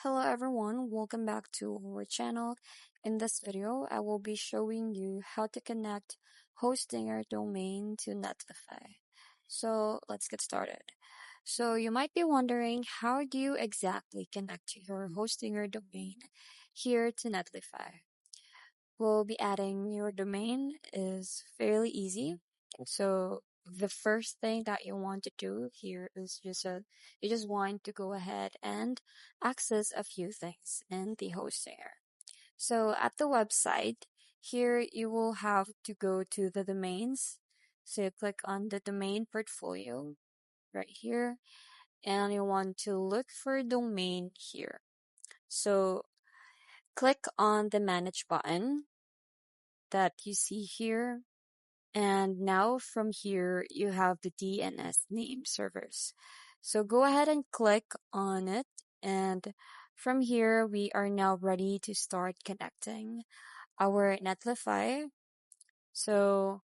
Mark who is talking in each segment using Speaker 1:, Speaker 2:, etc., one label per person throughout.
Speaker 1: Hello everyone, welcome back to our channel. In this video, I will be showing you how to connect hosting your domain to Netlify. So let's get started. So you might be wondering, how do you exactly connect your hosting your domain here to Netlify? We'll be adding your domain is fairly easy. So the first thing that you want to do here is you just want to go ahead and access a few things in the hosting. So at the website, here you will have to go to the domains. So you click on the domain portfolio right here, and you want to look for domain here. So click on the manage button that you see here. And now from here, you have the DNS name servers. So go ahead and click on it. And from here, we are now ready to start connecting our Netlify. So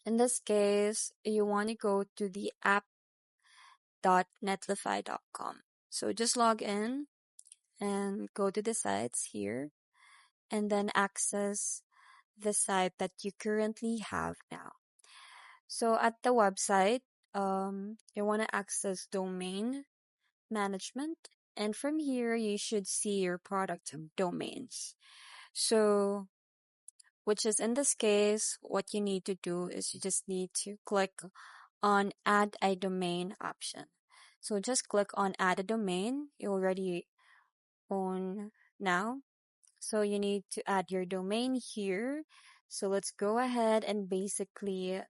Speaker 1: in this case, you want to go to the app.netlify.com. So just log in and go to the sites here and then access the site that you currently have now. So at the website, you want to access domain management. And from here, you should see your product domains. So, which is in this case, what you need to do is you just need to click on add a domain option. So just click on add a domain. You already own now. So you need to add your domain here. So let's go ahead and basically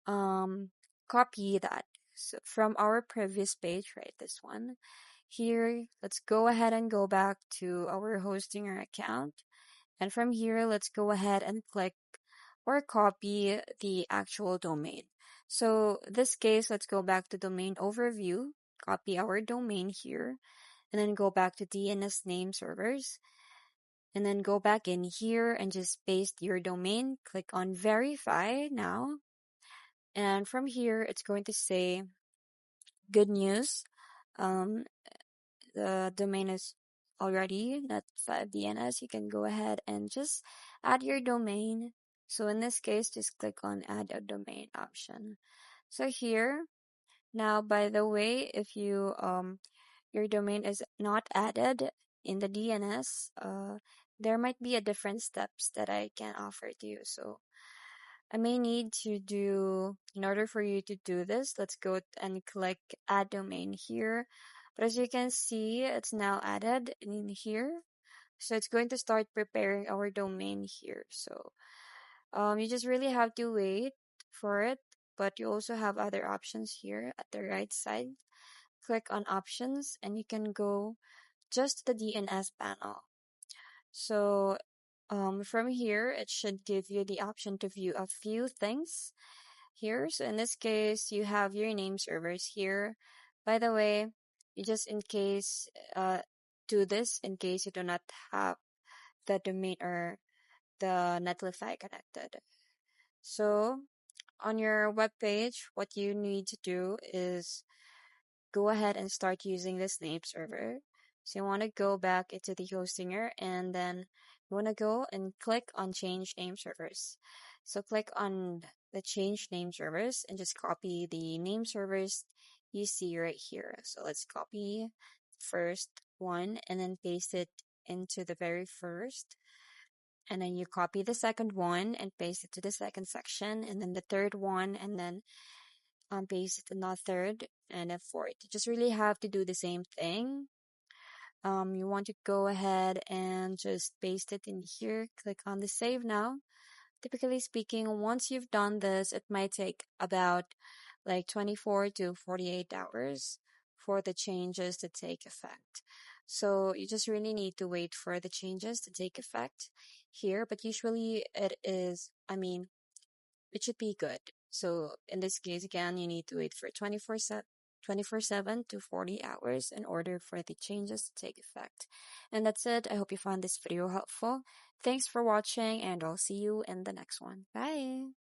Speaker 1: um copy that from our previous page, right? This one here. Let's go ahead and go back to our hosting account, and from here let's go ahead and click or copy the actual domain. So this case, let's go back to domain overview, copy our domain here, and then go back to DNS name servers, and then go back in here and just paste your domain. Click on verify now. And from here, it's going to say good news. Um, the domain is already not 5DNS. You can go ahead and just add your domain. So in this case, just click on add a domain option. So here, now, by the way, if your domain is not added in the DNS, there might be a different steps that I can offer to you. So I may need to do, in order for you to do this, let's go and click add domain here. But as you can see, it's now added in here. So it's going to start preparing our domain here. So you just really have to wait for it. But you also have other options here at the right side. Click on options and you can go just to the DNS panel. So from here, it should give you the option to view a few things here. So in this case, you have your name servers here. By the way, you just in case do this in case you do not have the domain or the Netlify connected. So on your web page, what you need to do is go ahead and start using this name server. So you want to go back into the hostinger and then you want to go and click on change name servers. So click on the change name servers and just copy the name servers you see right here. So let's copy first one and then paste it into the very first. And then you copy the second one and paste it to the second section, and then the third one, and then paste it in the third and a fourth. You just really have to do the same thing. You want to go ahead and just paste it in here. Click on the save now. Typically speaking, once you've done this, it might take about like 24 to 48 hours for the changes to take effect. So you just really need to wait for the changes to take effect here. But usually it should be good. So in this case, again, you need to wait for 24/7 to 40 hours in order for the changes to take effect. And that's it. I hope you found this video helpful. Thanks for watching, and I'll see you in the next one. Bye!